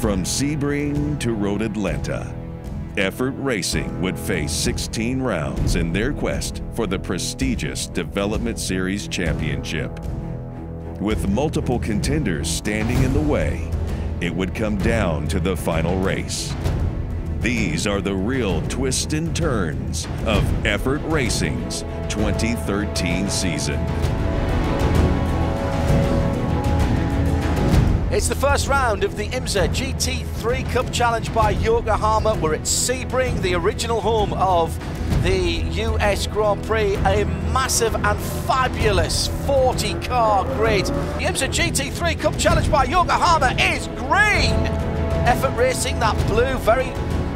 From Sebring to Road Atlanta, Effort Racing would face 16 rounds in their quest for the prestigious Development Series Championship. With multiple contenders standing in the way, it would come down to the final race. These are the real twists and turns of Effort Racing's 2013 season. It's the first round of the IMSA GT3 Cup Challenge by Yokohama. We're at Sebring, the original home of the US Grand Prix, a massive and fabulous 40-car grid. The IMSA GT3 Cup Challenge by Yokohama is green. Effort Racing, that blue, very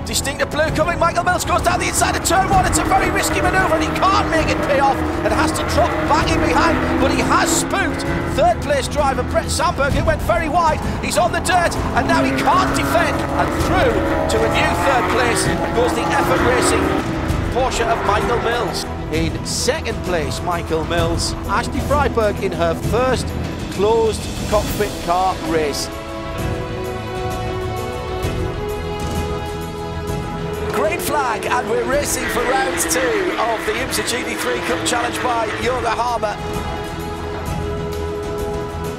distinctive blue coming. Michael Mills goes down the inside of turn one. It's a very risky manoeuvre and he can't make it pay off and has to drop back in behind, but he has spooked third place driver Brett Sandberg, who went very wide. He's on the dirt and now he can't defend, and through to a new third place goes the Effort Racing Porsche of Michael Mills. In second place, Michael Mills. Ashley Freiberg in her first closed cockpit car race. Green flag, and we're racing for round 2 of the IMSA GT3 Cup Challenge by Yokohama.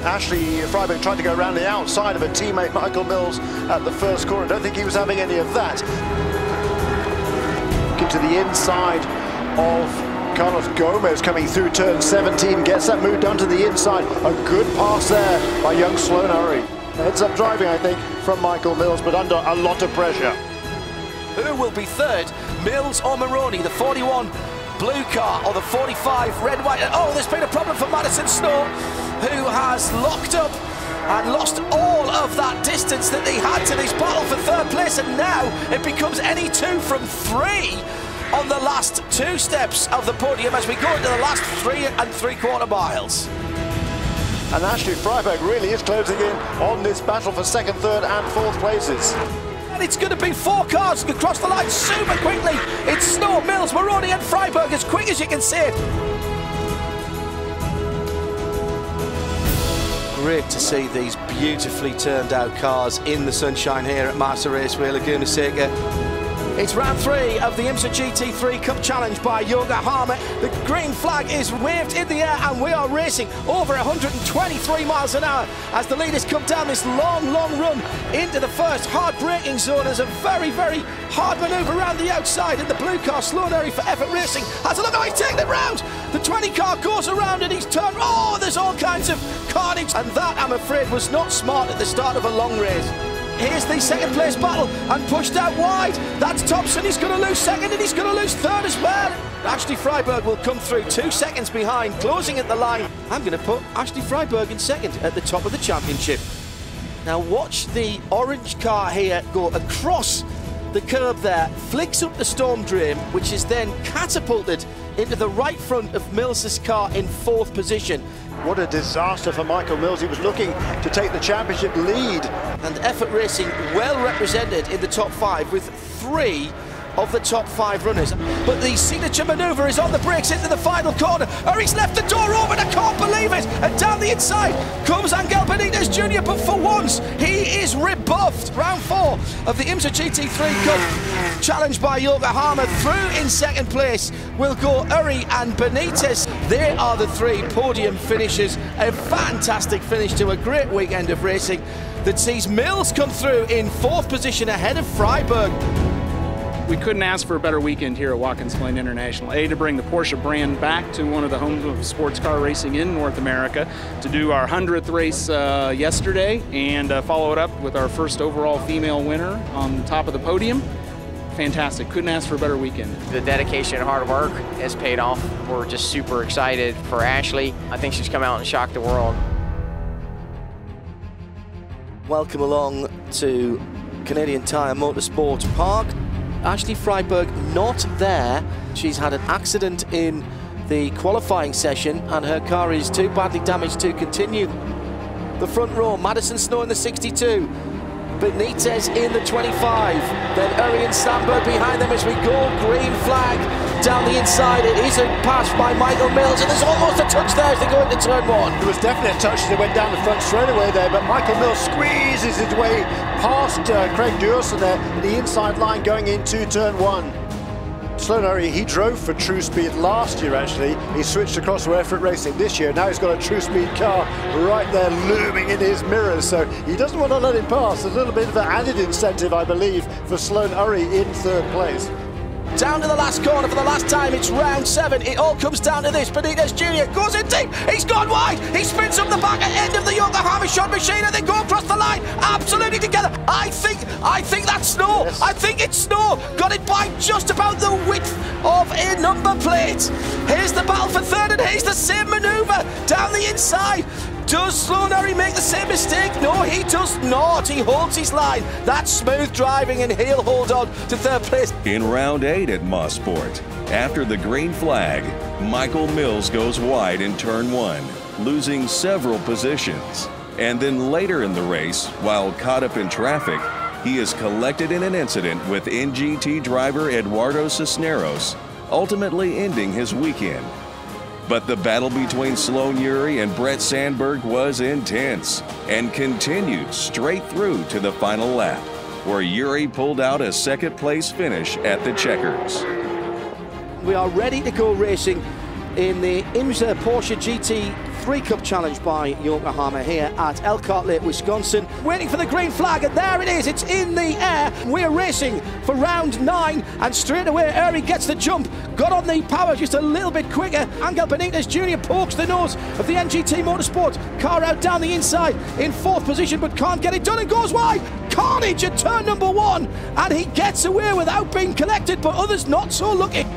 Ashley Freiberg tried to go around the outside of her teammate Michael Mills at the first corner. I don't think he was having any of that. To the inside of Carlos Gomez coming through turn 17, gets that move down to the inside. A good pass there by young Sloan Hurry. Heads up driving, I think, from Michael Mills, but under a lot of pressure. Who will be third, Mills or Maroney, the 41 blue car or the 45 red, white? Oh, there's been a problem for Madison Snow, who has locked up and lost all of that distance that they had to this battle for third place, and now it becomes any 2 from 3 on the last 2 steps of the podium as we go into the last 3 3/4 miles. And Ashley Freiberg really is closing in on this battle for second, third and fourth places. And it's going to be 4 cars across the line super quickly. It's Snow, Mills, Maroney and Freiberg as quick as you can see it. Great to see these beautifully turned out cars in the sunshine here at Marsa Raceway, Laguna Seca. It's round 3 of the IMSA GT3 Cup Challenge by Yokohama. The green flag is waved in the air and we are racing over 123 miles an hour as the leaders come down this long run into the first hard braking zone. There's a very hard manoeuvre around the outside, and the blue car, Sloan Hurry for Effort Racing, has a look. Oh, he's taking it round. The 20 car goes around and he's turned. Oh, there's all kinds of carnage, and that, I'm afraid, was not smart at the start of a long race. Here's the second place battle and pushed out wide. That's Thompson. He's going to lose second and he's going to lose third as well. Ashley Freiberg will come through 2 seconds behind, closing at the line. I'm going to put Ashley Freiberg in second at the top of the championship. Now watch the orange car here go across the curb there, flicks up the storm drain, which is then catapulted into the right front of Mills's car in 4th position. What a disaster for Michael Mills. He was looking to take the championship lead. And Effort Racing well represented in the top 5 with 3 of the top 5 runners. But the signature manoeuvre is on the brakes into the final corner. Hurry's left the door open, I can't believe it. And down the inside comes Angel Benitez Jr., but for once he is rebuffed. Round 4 of the IMSA GT3 Cup Challenge by Yokohama. Through in second place will go Hurry and Benitez. They are the 3 podium finishers. A fantastic finish to a great weekend of racing that sees Mills come through in 4th position ahead of Freiberg. We couldn't ask for a better weekend here at Watkins Glen International. To bring the Porsche brand back to one of the homes of sports car racing in North America, to do our 100th race yesterday, and follow it up with our first overall female winner on top of the podium. Fantastic. Couldn't ask for a better weekend. The dedication and hard work has paid off. We're just super excited for Ashley. I think she's come out and shocked the world. Welcome along to Canadian Tire Motorsport Park. Ashley Freiberg not there. She's had an accident in the qualifying session and her car is too badly damaged to continue. The front row, Madison Snow in the 62. Benitez in the 25. Then Urry and Sandberg behind them as we go. Green flag down the inside. It is a pass by Michael Mills, and there's almost a touch there as they go into turn one. There was definitely a touch as they went down the front straight away there, but Michael Mills squeezes his way past Craig Dewson there in the inside line going into turn one. Sloan Urry, he drove for True Speed last year actually. He switched across to Effort Racing this year. Now he's got a True Speed car right there looming in his mirrors, so he doesn't want to let him pass. A little bit of an added incentive, I believe, for Sloan Urry in third place. Down to the last corner for the last time. It's round 7. It all comes down to this. Benitez Jr. goes in deep. He's gone wide. He spins up the back end of the Yokohama shot machine, and they go across the line absolutely together. I think that's Snow. Yes. I think it's Snow. Got it by just about the width of a number plate. Here's the battle for third, and here's the same manoeuvre down the inside. Does Sloan Urry make the same mistake? No, he does not. He holds his line. That's smooth driving, and he'll hold on to third place. In round 8 at Mosport, after the green flag, Michael Mills goes wide in turn 1, losing several positions. And then later in the race, while caught up in traffic, he is collected in an incident with NGT driver Eduardo Cisneros, ultimately ending his weekend. But the battle between Sloan Urry and Brett Sandberg was intense and continued straight through to the final lap, where Urry pulled out a second-place finish at the Checkers. We are ready to go racing in the IMSA Porsche GT3 Cup Challenge by Yokohama here at Elkhart Lake, Wisconsin. Waiting for the green flag, and there it is. It's in the air. We're racing for round 9, and straight away Urry gets the jump. Got on the power just a little bit quicker. Angel Benitez Jr. pokes the nose of the NGT Motorsport car out down the inside in 4th position, but can't get it done and goes wide. Carnage at turn number 1, and he gets away without being collected, but others not so lucky.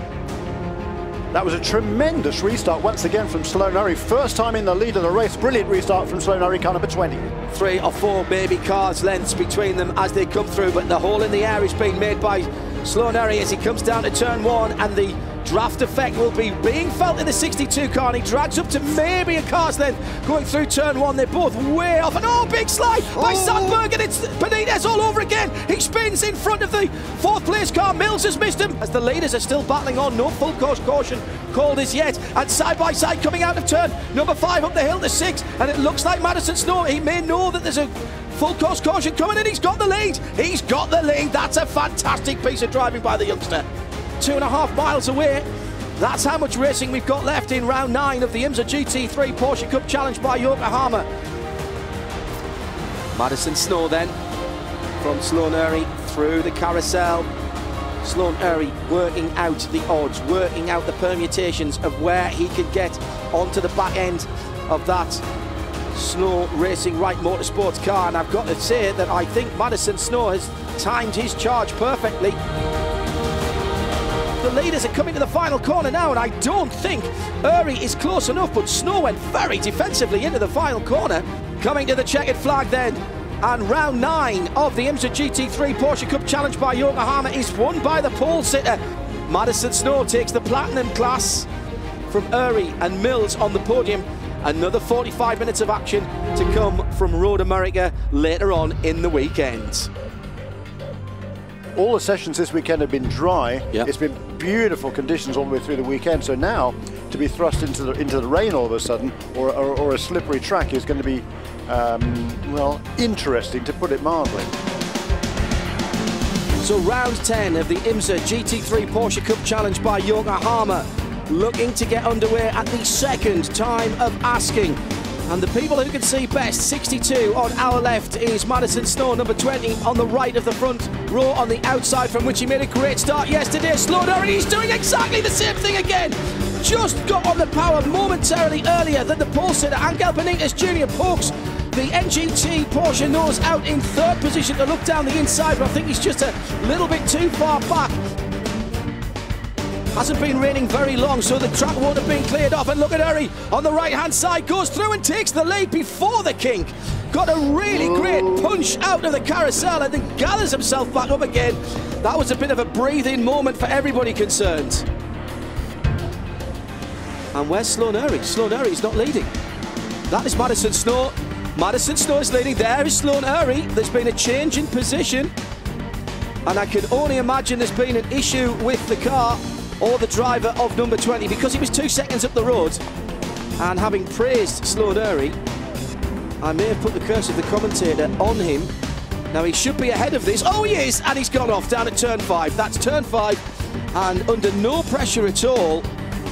That was a tremendous restart once again from Sloan Urry. First time in the lead of the race. Brilliant restart from Sloan Urry, car number 20. 3 or 4 maybe cars lengths between them as they come through, but the hole in the air is being made by Sloan Urry as he comes down to turn 1, and the draft effect will be being felt in the 62 car, and he drags up to maybe a car's length going through turn 1. They're both way off, and big slide by Sandberg, and it's Benitez all over again. He spins in front of the 4th place car. Mills has missed him as the leaders are still battling on. No full course caution called as yet, and side by side coming out of turn number 5 up the hill to 6, and it looks like Madison Snow, he may know that there's a full course caution coming, and he's got the lead. He's got the lead. That's a fantastic piece of driving by the youngster. 2.5 miles away. That's how much racing we've got left in round 9 of the IMSA GT3 Porsche Cup Challenge by Yokohama. Madison Snow then from Sloan Urry through the carousel. Sloan Urry working out the odds, working out the permutations of where he could get onto the back end of that Snow Racing Right Motorsports car, and I've got to say that I think Madison Snow has timed his charge perfectly. The leaders are coming to the final corner now, and I don't think Urry is close enough, but Snow went very defensively into the final corner. Coming to the checkered flag then, and round 9 of the IMSA GT3 Porsche Cup Challenge by Yokohama is won by the pole sitter. Madison Snow takes the platinum class from Urry and Mills on the podium. Another 45 minutes of action to come from Road America later on in the weekend. All the sessions this weekend have been dry. Yep. It's been beautiful conditions all the way through the weekend. So now to be thrust into the rain all of a sudden, or a slippery track, is going to be well, interesting, to put it mildly. So round 10 of the IMSA GT3 Porsche Cup Challenge by Yokohama, looking to get underway at the second time of asking. And the people who can see best, 62 on our left is Madison Snow, number 20 on the right of the front row on the outside, from which he made a great start yesterday. Sloan Urry, he's doing exactly the same thing again. Just got on the power momentarily earlier than the pole sitter. Angel Benitez Jr. pokes the NGT Porsche nose out in 3rd position to look down the inside, but I think he's just a little bit too far back. Hasn't been raining very long, so the track won't have been cleared off. And look at Urry on the right-hand side, goes through and takes the lead before the kink. Got a really great punch out of the carousel and then gathers himself back up again. That was a bit of a breathe-in moment for everybody concerned. And where's Sloan Urry? Sloan Urry's not leading. That is Madison Snow. Madison Snow is leading. There is Sloan Urry. There's been a change in position. And I can only imagine there's been an issue with the car or the driver of number 20 because he was 2 seconds up the road. And having praised Sloan Urry, I may have put the curse of the commentator on him. Now he should be ahead of this. Oh, he is, and he's gone off down at turn 5. That's turn 5, and under no pressure at all,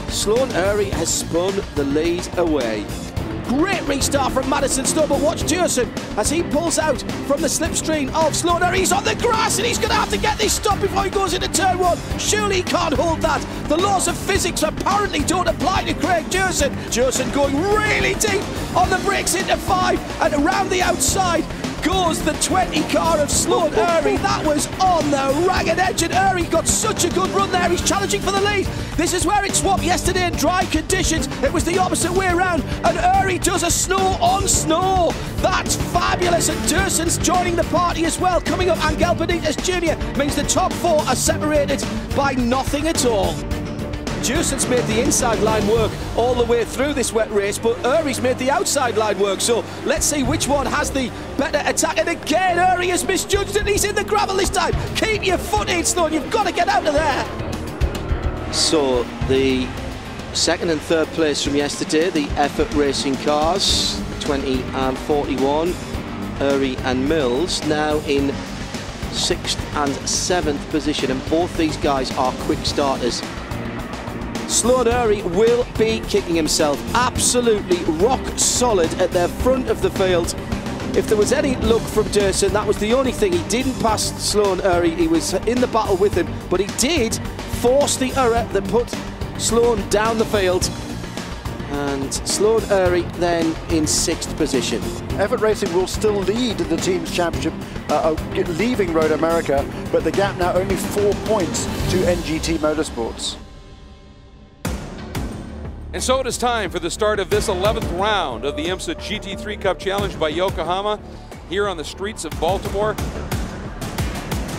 Sloan Urry has spun the lead away. Great restart from Madison Snow, but watch Jerson as he pulls out from the slipstream of Sloan Urry. He's on the grass and he's going to have to get this stop before he goes into turn 1. Surely he can't hold that. The laws of physics apparently don't apply to Craig Jerson. Jerson going really deep on the brakes into 5, and around the outside goes the 20 car of Sloan Urry. That was on the ragged edge, and Urry got such a good run there. He's challenging for the lead. This is where it swapped yesterday in dry conditions. It was the opposite way around, and Urry does a snow on snow. That's fabulous, and Durson's joining the party as well. Coming up, Angel Benitez Jr. means the top 4 are separated by nothing at all. Durson's made the inside line work all the way through this wet race, but Urry's made the outside line work, so let's see which one has the better attack. And again, Urry has misjudged it. He's in the gravel this time. Keep your foot in, Sloan. You've got to get out of there. So the second and third place from yesterday, the Effort Racing cars, 20 and 41, Urry and Mills, now in 6th and 7th position, and both these guys are quick starters. Sloan Urry will be kicking himself. Absolutely rock solid at the front of the field. If there was any luck from Durson, that was the only thing. He didn't pass Sloan Urry. He was in the battle with him, but he did force the error that put Sloan down the field. And Sloan Urry then in 6th position. Effort Racing will still lead the team's championship, leaving Road America, but the gap now only 4 points to NGT Motorsports. And so it is time for the start of this 11th round of the IMSA GT3 Cup Challenge by Yokohama here on the streets of Baltimore.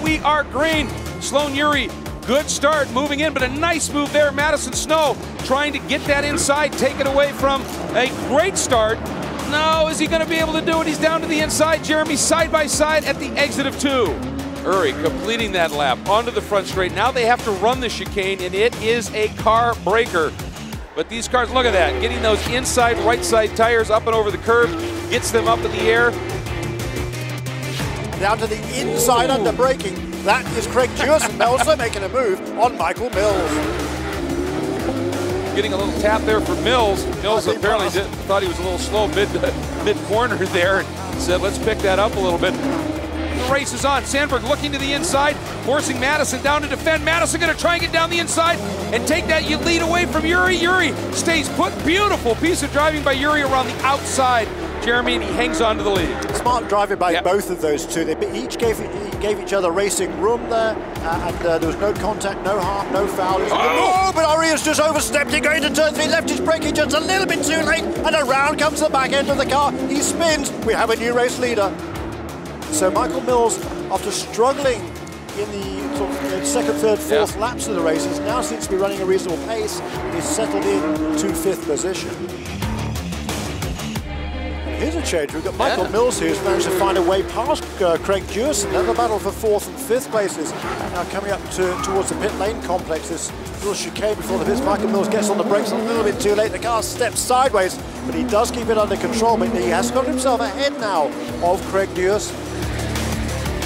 We are green. Sloan Urry, good start moving in, but a nice move there. Madison Snow trying to get that inside, take it away from a great start. No, is he going to be able to do it? He's down to the inside. Jeremy side by side at the exit of 2. Urry completing that lap onto the front straight. Now they have to run the chicane, and it is a car breaker. But these cars, look at that, getting those inside right side tires up and over the curb, gets them up in the air. Down to the inside under braking. That is Craig Jerson also making a move on Michael Mills. Getting a little tap there for Mills. Mills apparently thought he was a little slow mid-corner there and said, let's pick that up a little bit. The race is on. Sandberg looking to the inside, forcing Madison down to defend. Madison going to try and get down the inside and take that lead away from Urry. Urry stays put. Beautiful piece of driving by Urry around the outside, Jeremy, and he hangs on to the lead. Smart driving by both of those two. They each gave each other racing room there, and there was no contact, no harm, no foul. Oh, but Urry has just overstepped. He's going to turn 3, left his braking just a little bit too late, and around comes the back end of the car. He spins. We have a new race leader. So Michael Mills, after struggling in the sort of second, third, fourth laps of the races, now seems to be running a reasonable pace. He's settled in to 5th position. Here's a change. We've got Michael Mills here who's managed to find a way past Craig Jerson. Now the battle for 4th and 5th places. Now coming up towards the pit lane complex. This little chicane before the pits. Michael Mills gets on the brakes a little bit too late. The car steps sideways, but he does keep it under control. But he has got himself ahead now of Craig Jerson.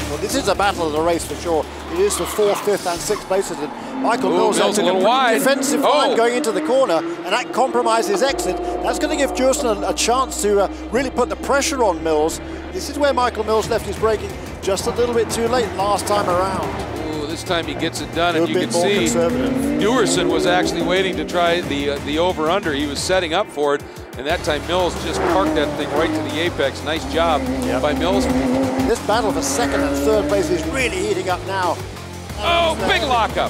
Well, this is a battle of the race for sure. It is for 4th, 5th and 6th places, and Michael Mills has a little wide defensive line going into the corner, and that compromises exit. That's going to give Jerson a chance to really put the pressure on Mills. This is where Michael Mills left his braking just a little bit too late last time around. Ooh, this time he gets it done, and you can see Duerson was actually waiting to try the over-under. He was setting up for it. And that time Mills just parked that thing right to the apex. Nice job by Mills. This battle for 2nd and 3rd place is really heating up now. Oh, big lockup.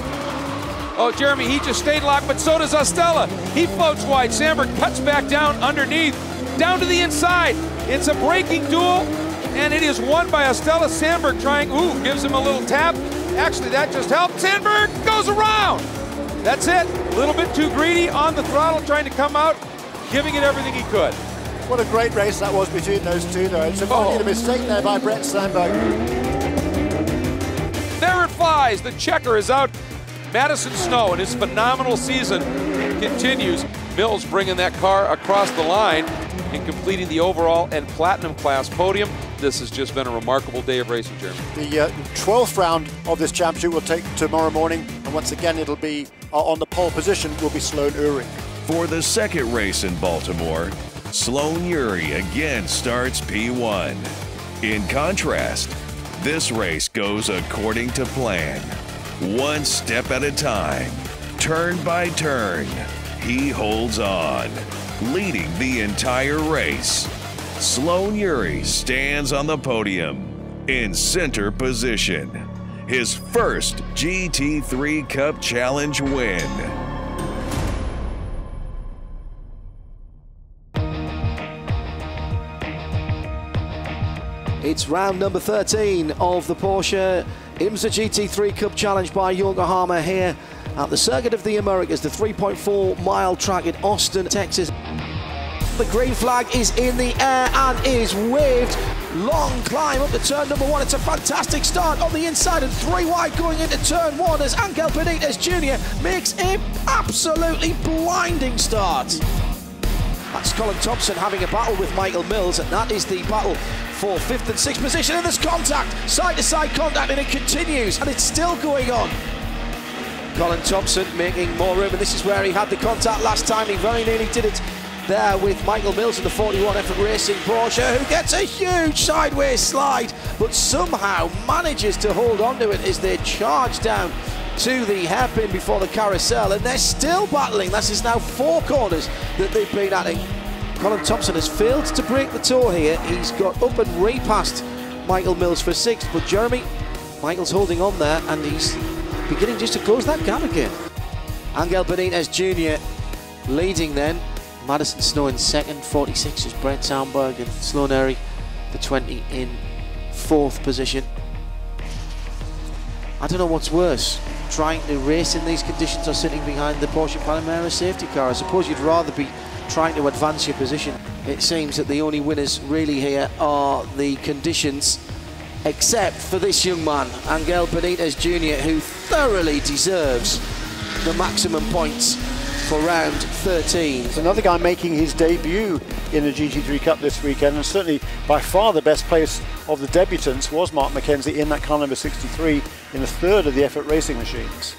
Oh, Jeremy, he just stayed locked, but so does Ostella. He floats wide. Sandberg cuts back down underneath, down to the inside. It's a braking duel, and it is won by Ostella. Sandberg trying, gives him a little tap. Actually, that just helped. Sandberg goes around. That's it. A little bit too greedy on the throttle, trying to come out, giving it everything he could. What a great race that was between those two, though. It's a mistake there by Brett Sandberg. There it flies. The checker is out. Madison Snow and his phenomenal season continues. Mills bringing that car across the line and completing the overall and platinum class podium. This has just been a remarkable day of racing, Jeremy. The 12th round of this championship will take tomorrow morning, and once again it'll be on the pole position will be Sloan Uring. For the second race in Baltimore, Sloan Uring again starts P1. In contrast, this race goes according to plan. One step at a time, turn by turn, he holds on, leading the entire race. Sloan Uring stands on the podium in center position. His first GT3 Cup Challenge win. It's round number 13 of the Porsche IMSA GT3 Cup Challenge by Yokohama here at the Circuit of the Americas, the 3.4-mile track in Austin, Texas. The green flag is in the air and is waved. Long climb up to turn number 1. It's a fantastic start on the inside and 3 wide going into turn 1 as Angel Benitez Jr. makes an absolutely blinding start. That's Colin Thompson having a battle with Michael Mills, and that is the battle for 5th and 6th position. And there's contact, side-to-side contact, and it continues, and it's still going on. Colin Thompson making more room, and this is where he had the contact last time. He very nearly did it there with Michael Mills in the 41 Effort Racing Porsche, who gets a huge sideways slide, but somehow manages to hold on to it as they charge down to the hairpin before the carousel, and they're still battling. This is now 4 corners that they've been at it. Colin Thompson has failed to break the tour here. He's got up and repassed Michael Mills for 6th, but Jeremy, Michael's holding on there, and he's beginning just to close that gap again. Angel Benitez Jr. leading then. Madison Snow in 2nd, 46 is Brett Sandberg, and Sloan Uring, the 20, in 4th position. I don't know what's worse, trying to race in these conditions or sitting behind the Porsche Panamera safety car. I suppose you'd rather be trying to advance your position. It seems that the only winners really here are the conditions, except for this young man, Angel Benitez Jr., who thoroughly deserves the maximum points for round 13. It's another guy making his debut in the GT3 Cup this weekend, and certainly by far the best place of the debutants was Mark McKenzie in that car number 63 in the 3rd of the Effort Racing machines.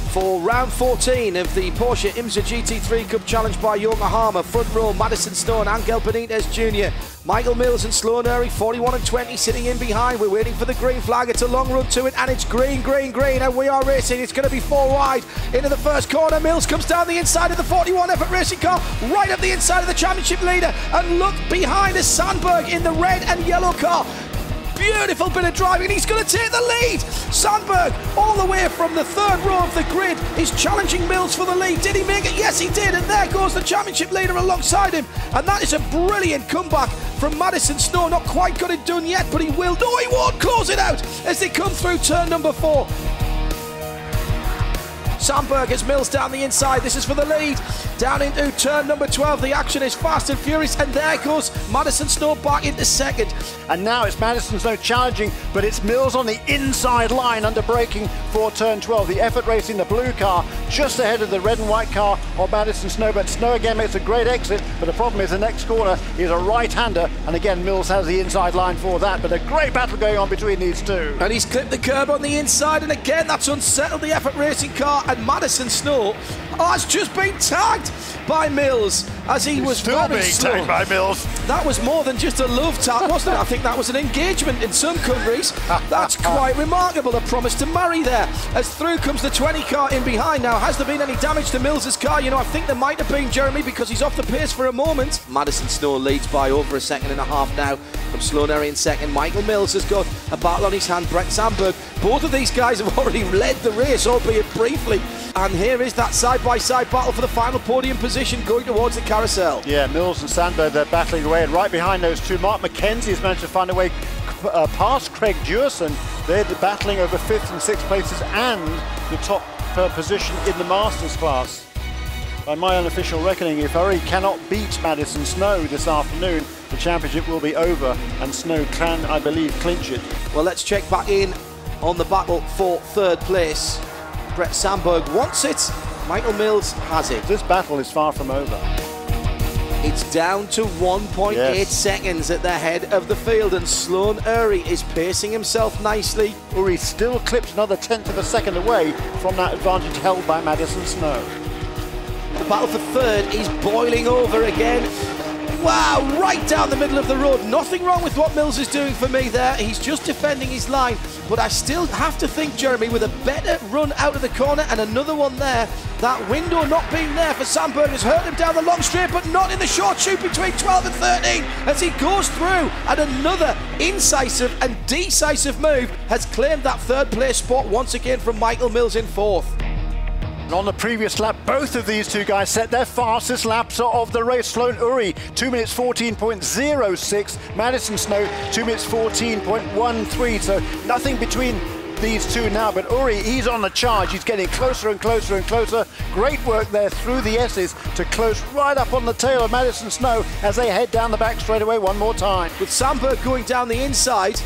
For round 14 of the Porsche IMSA GT3 Cup Challenge by Yokohama, front row Madison Snow and Angel Benitez Jr. Michael Mills and Sloan Uring, 41 and 20, sitting in behind. We're waiting for the green flag. It's a long run to it, and it's green, green, green, and we are racing. It's going to be 4 wide into the first corner. Mills comes down the inside of the 41 Effort Racing car, right up the inside of the championship leader, and look behind is Sandberg in the red and yellow car. Beautiful bit of driving, he's going to take the lead. Sandberg, all the way from the 3rd row of the grid, is challenging Mills for the lead. Did he make it? Yes, he did, and there goes the championship leader alongside him. And that is a brilliant comeback from Madison Snow. Not quite got it done yet, but he will. No, he won't close it out as they come through turn number 4. Sandberg has Mills down the inside. This is for the lead. Down into turn number 12. The action is fast and furious, and there goes Madison Snow back into 2nd. And now it's Madison Snow challenging, but it's Mills on the inside line under braking for turn 12. The Effort Racing, the blue car, just ahead of the red and white car of Madison Snow. But Snow again makes a great exit, but the problem is the next corner is a right-hander, and again Mills has the inside line for that. But a great battle going on between these two. And he's clipped the curb on the inside, and again that's unsettled the Effort Racing car, and Madison Snow has just been tagged by Mills as he was still being tagged by Mills. That was more than just a love tap, wasn't it? I think that was an engagement in some countries. That's quite remarkable. A promise to marry there. As through comes the 20 car in behind now. Has there been any damage to Mills's car? You know, I think there might have been, Jeremy, because he's off the pace for a moment. Madison Snow leads by over a 1.5 seconds now from Sloan Uring in 2nd. Michael Mills has got a battle on his hand. Brett Sandberg. Both of these guys have already led the race, albeit briefly. And here is that side-by-side battle for the final podium position going towards the carousel. Yeah, Mills and Sandberg, they're battling away, and right behind those two, Mark McKenzie has managed to find a way past Craig Jurson. They're battling over 5th and 6th places and the top position in the Masters class. By my unofficial reckoning, if Uri cannot beat Madison Snow this afternoon, the championship will be over and Snow can, I believe, clinch it. Well, let's check back in on the battle for third place. Brett Sandberg wants it. Michael Mills has it. This battle is far from over. It's down to 1.8 seconds at the head of the field, and Sloan Uri is pacing himself nicely. Uri still clipped another 1/10 of a second away from that advantage held by Madison Snow. The battle for third is boiling over again. Wow, right down the middle of the road. Nothing wrong with what Mills is doing for me there. He's just defending his line. But I still have to think, Jeremy, with a better run out of the corner and another one there, that window not being there for Sandberg has hurt him down the long straight, but not in the short shoot between 12 and 13 as he goes through. And another incisive and decisive move has claimed that third place spot once again from Michael Mills in fourth. And on the previous lap, both of these two guys set their fastest laps of the race. Sloan Uri, 2 minutes 14.06. Madison Snow, 2 minutes 14.13. So nothing between these two now, but Uri, he's on the charge. He's getting closer and closer and closer. Great work there through the S's to close right up on the tail of Madison Snow as they head down the back straightaway one more time. With Sandberg going down the inside,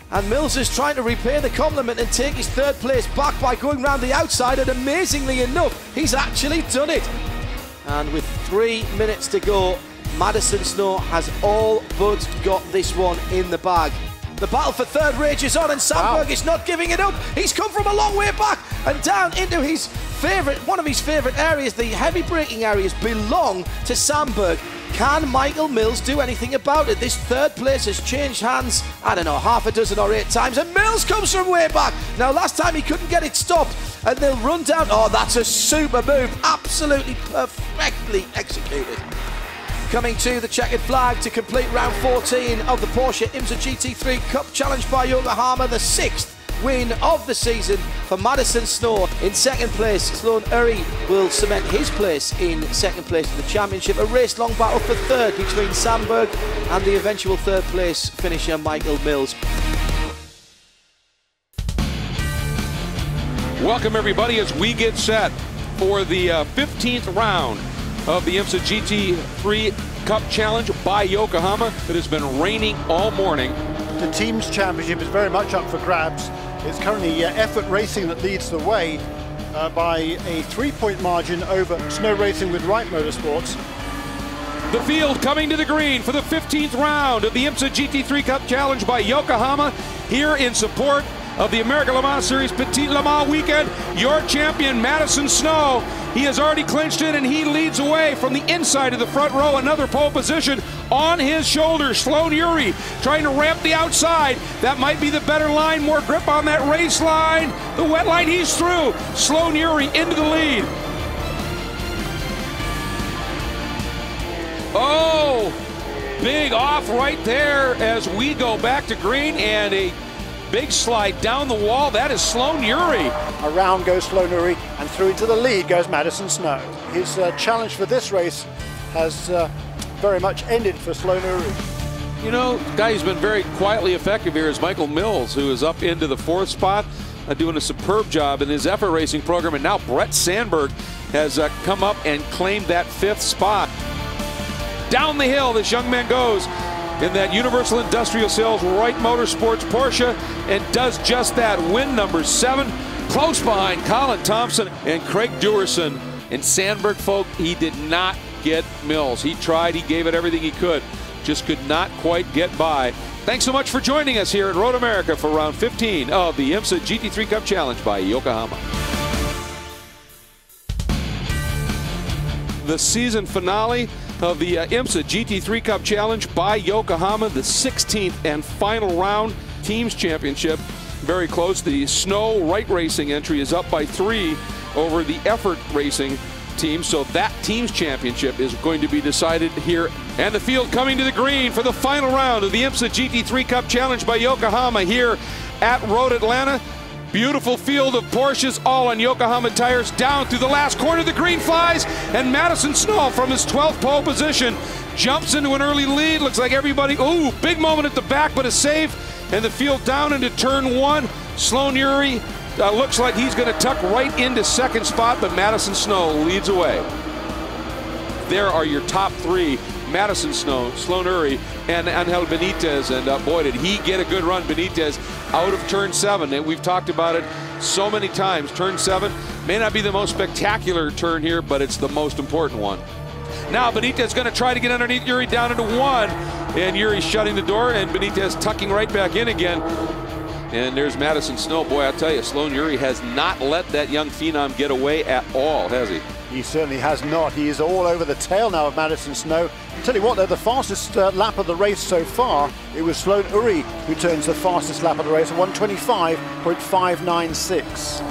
and Mills is trying to repay the compliment and take his third place back by going round the outside, and amazingly enough, he's actually done it. And with 3 minutes to go, Madison Snow has all but got this one in the bag. The battle for third rages on, and Sandberg is not giving it up. He's come from a long way back and down into his favourite, one of his favourite areas. The heavy braking areas belong to Sandberg. Can Michael Mills do anything about it? This third place has changed hands, I don't know, half a dozen or 8 times, and Mills comes from way back. Now, last time he couldn't get it stopped, and they'll run down. Oh, that's a super move, absolutely perfectly executed. Coming to the checkered flag to complete round 14 of the Porsche IMSA GT3 Cup Challenge by Yokohama, the 6th win of the season for Madison Snow. In second place, Sloan Uri will cement his place in second place of the championship. A race-long battle for third between Sandberg and the eventual third place finisher Michael Mills. Welcome everybody as we get set for the 15th round of the IMSA GT3 Cup Challenge by Yokohama. It has been raining all morning. The team's championship is very much up for grabs. It's currently Effort Racing that leads the way by a 3-point margin over Snow Racing with Wright Motorsports. The field coming to the green for the 15th round of the IMSA GT3 Cup Challenge by Yokohama, here in support of the American Le Mans Series Petit Le Mans weekend. Your champion, Madison Snow. He has already clinched it, and he leads away from the inside of the front row. Another pole position on his shoulders. Sloan Uri trying to ramp the outside. That might be the better line. More grip on that race line. The wet line, he's through. Sloan Uri into the lead. Oh, big off right there as we go back to green, and a big slide down the wall. That is Sloan Uri. Around goes Sloan Uri, and through into the lead goes Madison Snow. His challenge for this race has very much ended for Sloan Uri. You know, the guy who's been very quietly effective here is Michael Mills, who is up into the 4th spot, doing a superb job in his effort racing program. And now Brett Sandberg has come up and claimed that 5th spot. Down the hill this young man goes in that Universal Industrial Sales Wright Motorsports Porsche, and does just that. Win number 7, close behind Colin Thompson and Craig Dewerson. And Sandberg, folk, he did not get Mills. He tried, he gave it everything he could, just could not quite get by. Thanks so much for joining us here at Road America for round 15 of the IMSA GT3 Cup Challenge by Yokohama. The season finale of the IMSA GT3 Cup Challenge by Yokohama, the 16th and final round teams championship. Very close. The Snow Wright Racing entry is up by 3 over the Effort Racing team, so that team's championship is going to be decided here. And the field coming to the green for the final round of the IMSA GT3 Cup Challenge by Yokohama here at Road Atlanta. Beautiful field of Porsches, all on Yokohama tires. Down through the last corner, the green flies, and Madison Snow from his 12th pole position jumps into an early lead. Looks like everybody, ooh, big moment at the back, but a safe. And the field down into turn 1. Sloan Uri looks like he's going to tuck right into 2nd spot, but Madison Snow leads away. there are your top three: Madison Snow, Sloan Uri, and Angel Benitez. And boy, did he get a good run, Benitez, out of turn 7. And we've talked about it so many times. Turn 7 may not be the most spectacular turn here, but it's the most important one. Now Benitez going to try to get underneath Uri down into 1. And Uri shutting the door, and Benitez tucking right back in again. And there's Madison Snow. Boy, I'll tell you, Sloan Uri has not let that young phenom get away at all, has he? He certainly has not. He is all over the tail now of Madison Snow. Tell you what, though, the fastest lap of the race so far, it was Sloan Uri who turns the fastest lap of the race, 1:25.596.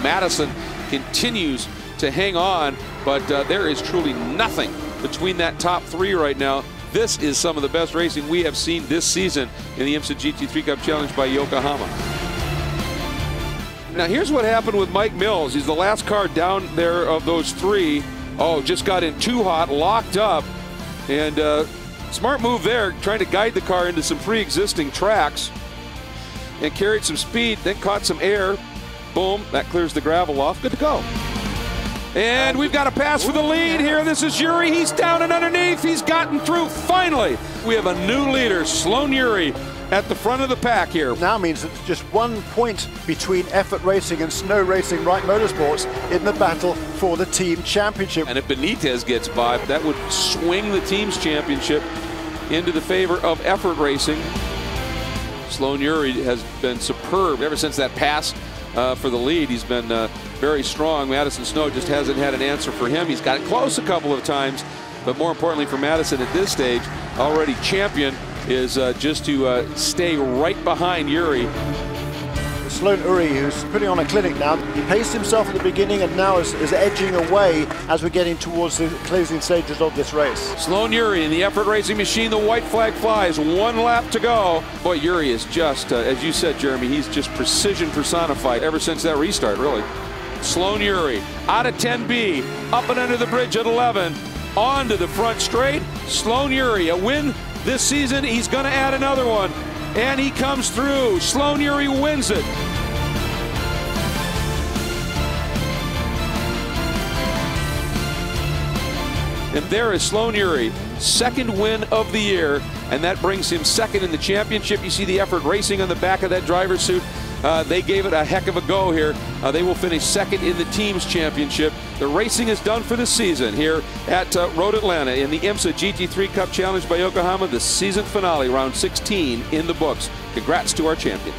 Madison continues to hang on, but there is truly nothing between that top 3 right now. This is some of the best racing we have seen this season in the IMSA GT3 Cup Challenge by Yokohama. Now here's what happened with Mike Mills. He's the last car down there of those 3. Oh, just got in too hot, locked up, and smart move there, trying to guide the car into some pre-existing tracks, and carried some speed, then caught some air. Boom, that clears the gravel off. Good to go. And we've got a pass for the lead here. This is Uri. He's down and underneath. He's gotten through finally. We have a new leader, Sloan Uri, at the front of the pack here. Now means that it's just 1 point between Effort Racing and Snow Racing Wright Motorsports in the battle for the team championship. And if Benitez gets by, that would swing the team's championship into the favor of Effort Racing. Sloan Uri has been superb ever since that pass for the lead. He's been very strong. Madison Snow just hasn't had an answer for him. He's got it close a couple of times, but more importantly for Madison at this stage, already champion, is just to stay right behind Uri. Sloan Uri, who's putting on a clinic now, he paced himself at the beginning and now is edging away as we're getting towards the closing stages of this race. Sloan Uri in the Effort Racing machine, the white flag flies, 1 lap to go. Boy, Uri is just, as you said, Jeremy, he's just precision personified ever since that restart, really. Sloan Uri out of 10B, up and under the bridge at 11, on to the front straight. Sloan Uri, a win this season. He's going to add another one, and he comes through. Sloan Uri wins it. And there is Sloan Uri, 2nd win of the year, and that brings him 2nd in the championship. You see the Effort Racing on the back of that driver's suit. They gave it a heck of a go here. They will finish 2nd in the team's championship. The racing is done for the season here at Road Atlanta in the IMSA GT3 Cup Challenge by Yokohama. The season finale, round 16 in the books. Congrats to our champion.